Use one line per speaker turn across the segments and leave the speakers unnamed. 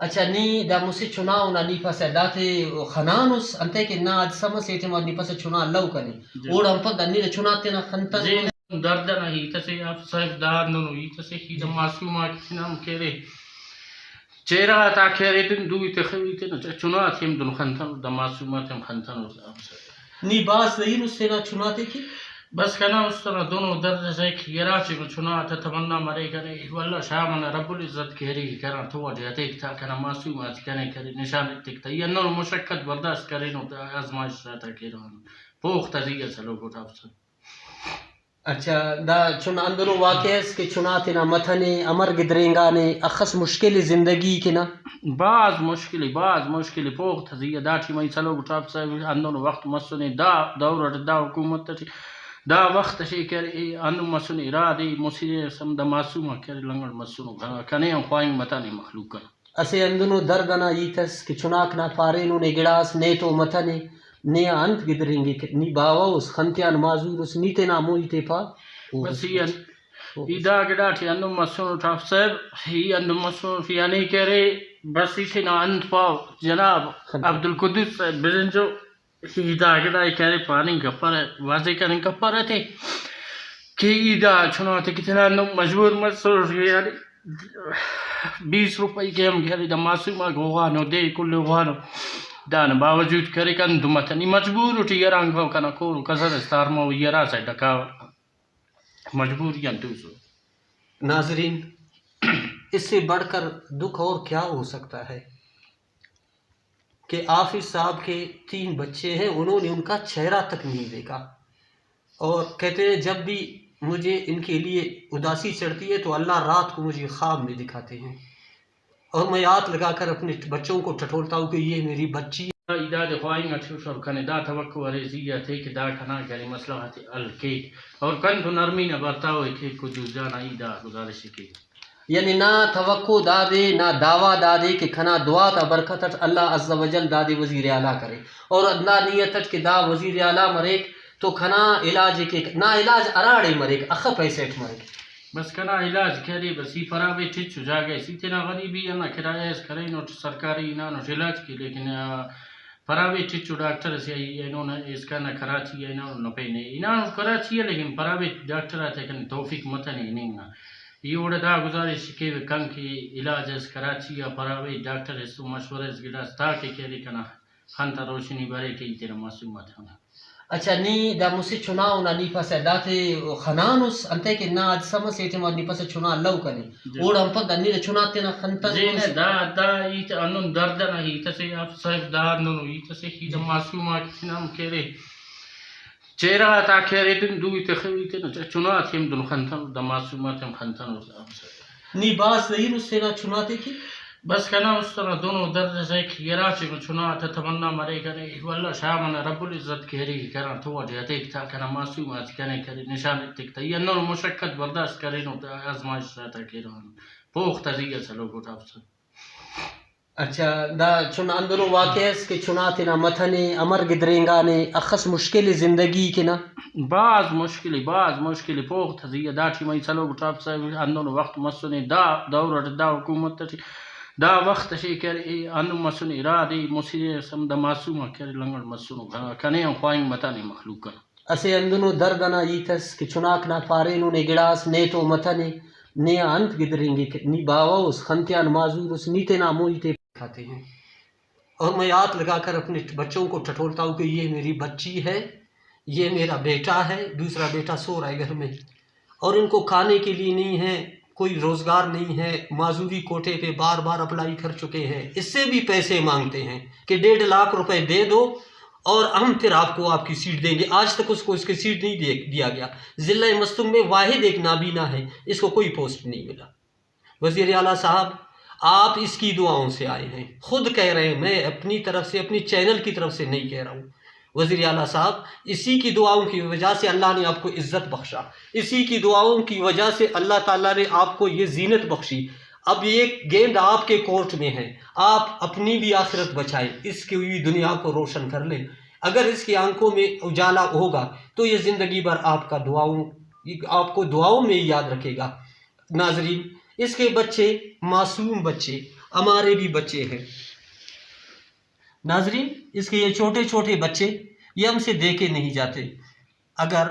Acha ni da musi chuna una ni pasa date khananus ante ke na ad sama se te ni pasa chuna lau kani oda am pad ni chuna te na khanta
Zain درد نہیں تسے آپ صاحب دار نو نو تسے ہی معصومات نام کرے چہرہ تا کرے دن دوی تخوی تے چنا تیم دن خنتن د معصومات ہم خنتن
ni bas zain usse na chuna te ki
بس کنا اس طرح دونوں درد سے کھیرا چ چنا تتمنا مرے کرے والله شامن رب العزت کہری کرا تو جاتے تھا کنا معصومات کنے کرے نشان تک یہ نو مشقت برداشت کرے نو آزمائش رہتا کران پوخ تزیہ چلو کو تاف
اچھا دا چون اندرو واقعس کہ چنات نا متھنے امر گدرینگا نے اخص مشکل زندگی کے نا
بعض مشکل پوخ تزیہ داٹی میں چلو گٹاپ سے اندر وقت مسنے دا دور دا حکومت دا وقت شی کر ان مسن ارادی مسیر سم د معصوم کر لنگڑ مسن کنے خواہن متانی مخلوق
اسے اندنو دردنا یتس کہ چناک نا پارینو نے گڑاس نے تو متھنے نے انت گدرینگی نی باوس خنتیان معذور اس نیتے نا مویتے پا
بسیان ادا گڈاٹی ان مسن ٹاپ صاحب ہی ان مسن یعنی کرے بس اسی نا انت پاو جناب عبد القدوس بزنجو ادا گڈائی کرے پانی گپر واضح کرنے گپر تھے کہ ادا چناتے کتنا مجبور مسر یعنی 20 روپے کے ہم گھر دا معصومہ گوانو دے کل گوانو دان باوجود کرے کن دمتنی مجبور اٹھی یران گو کنا کورو کسر استارمو یرا سے ڈکا مجبوریاں دوسو
ناظرین اس سے بڑھ کر دکھ اور کیا ہو سکتا ہے کہ حافظ صاحب کے 3 بچے ہیں انہوں نے ان کا چہرہ تک نہیں دیکھا اور کہتے ہیں جب بھی مجھے ان کے لیے اداسی چڑھتی ہے تو اللہ رات کو مجھے خواب میں دکھاتے ہیں اور میں ہاتھ لگا کر اپنے بچوں کو ٹٹولتا ہوں کہ یہ میری بچی
ادا دے خواہن اچھو شور کنے دا توقع ریزیہ تھے کہ دا کھنا کرے مصلحت الکے اور کن تو نرمی نہ برتا ہوئے کہ کو جو جانا ادا گزارش کی
یعنی نہ توقع دادے نہ دعویٰ دادے کہ کھنا دعا تا برکتت اللہ عز و جل دادے وزیر اعلیٰ کرے اور نہ نیتت کہ دا وزیر اعلیٰ مریک تو کھنا علاج کے نہ علاج اراڑے مریک اخ پیسے مریک
بس کنا علاج کرے بس ہی فرابے ٹھچو جا گئے سیتنا غریبی نہ کرایہ اس کرے نو سرکاری نہ نو علاج کی لیکن فرابے ٹھچو ڈاکٹر سے انہوں نے اس کا نہ کراچی ہے انہوں نے پہنے انہوں کراچی ہے لیکن فرابے ڈاکٹر آتے کہ توفیق متنی نہیں یہ اوڑا دا گزارش کہ کن کی علاج اس کراچی یا فرابے ڈاکٹر اس تو مشورہ اس گلاس تاکہ کہہ کنا خانتا روشنی بارے کہ تیرا معصومات ہونا
اچھا نی دا موسی چناو نا نی پس داتے خنانوس انتے کہ نا اد سم سیتے ما نی پس چنا لو کنے اوڑ ہم پد نی چناتے نا خنتا
زین دا ایت انن درد نہ ایت سے آپ صاحب دار نو ایت سے ہی معصومات نام کرے چہرہ تا کرے دن دوی تخوی تے چنا تیم دن خنتن د معصومات ہم خنتن
نی باس زہیر اس سے نا چناتے کی
بس کنا اس طرح دونوں درد سے کھیرا چ چنا تتمنا مرے کرے والله شامن رب العزت کہری کرا تو جاتے تھا کنا معصومات کنے کرے نشان تک یہ نو مشقت برداشت کرے نو آزمائش رہتا کران پوخ تزیہ چلو کو تاف
اچھا دا چون اندرو واقعس کہ چنات نا متھنے امر گدرینگا نے اخص مشکل زندگی کے نا
بعض مشکل پوخ تزیہ داٹی میں چلو گٹاپ سے اندر وقت مسنے دا دور دا حکومت دا وقت شی کر ان مسن ارادی مسیر سم د معصوم کر لنگڑ مسن کنے خواہن متانی مخلوق
اسے اندنو دردنا یتس کہ چناک نا پارینو نے گڑاس نے تو متھنے نے انت گدرینگی نی باوس خنتیان معذور اس نیتے نا مویتے کھاتے ہیں اور میں ہاتھ لگا کر اپنے بچوں کو ٹٹولتا ہوں کہ یہ میری بچی ہے یہ میرا بیٹا ہے دوسرا بیٹا سو رہا ہے گھر میں اور ان کو کھانے کے لیے نہیں ہے کوئی روزگار نہیں ہے معذوری کوٹے پہ بار بار اپلائی کر چکے ہیں اس سے بھی پیسے مانگتے ہیں کہ 1.5 لاکھ روپے دے دو اور ہم پھر آپ کو آپ کی سیٹ دیں گے آج تک اس کو اس کی سیٹ نہیں دیا گیا ضلع مستم میں واحد ایک نابینا ہے اس کو کوئی پوسٹ نہیں ملا وزیر اعلیٰ صاحب آپ اس کی دعاؤں سے آئے ہیں خود کہہ رہے ہیں میں اپنی طرف سے اپنی چینل کی طرف سے نہیں کہہ رہا ہوں وزیر اعلیٰ صاحب اسی کی دعاؤں کی وجہ سے اللہ نے آپ کو عزت بخشا اسی کی دعاؤں کی وجہ سے اللہ تعالیٰ نے آپ کو یہ زینت بخشی اب یہ گیند آپ کے کورٹ میں ہے آپ اپنی بھی آخرت بچائیں اس کی ہوئی دنیا کو روشن کر لیں اگر اس کی آنکھوں میں اجالا ہوگا تو یہ زندگی بھر آپ کو دعاؤں میں یاد رکھے گا ناظرین اس کے بچے معصوم بچے، ہمارے بھی بچے ہیں۔ ناظرین، اس کے یہ چھوٹے چھوٹے بچے یہ ہم سے دیکھے نہیں جاتے۔ اگر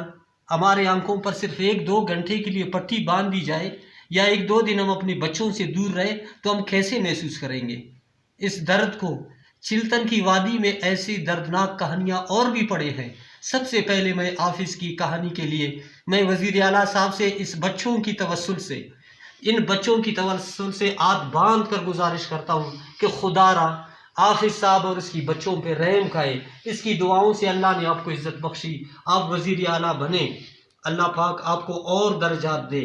ہمارے آنکھوں پر صرف 1-2 گھنٹے کے لیے پٹی باندھ دی جائے یا 1-2 دن ہم اپنے بچوں سے دور رہے تو ہم کیسے محسوس کریں گے اس درد کو؟ چلتن کی وادی میں ایسی دردناک کہانیاں اور بھی پڑے ہیں۔ سب سے پہلے میں حافظ کی کہانی کے لیے میں وزیر اعلیٰ صاحب سے اس بچوں کی توسل سے، ان بچوں کی توسل سے ہاتھ باندھ کر گزارش کرتا ہوں کہ خدا را حافظ صاحب اور اس کی بچوں پہ رحم کھائے۔ اس کی دعاؤں سے اللہ نے آپ کو عزت بخشی، آپ وزیر اعلیٰ بنے، اللہ پاک آپ کو اور درجات دے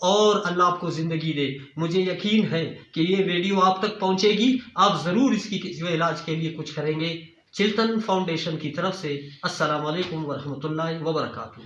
اور اللہ آپ کو زندگی دے۔ مجھے یقین ہے کہ یہ ویڈیو آپ تک پہنچے گی، آپ ضرور اس کی علاج کے لیے کچھ کریں گے۔ چلتن فاؤنڈیشن کی طرف سے السلام علیکم ورحمۃ اللہ وبرکاتہ۔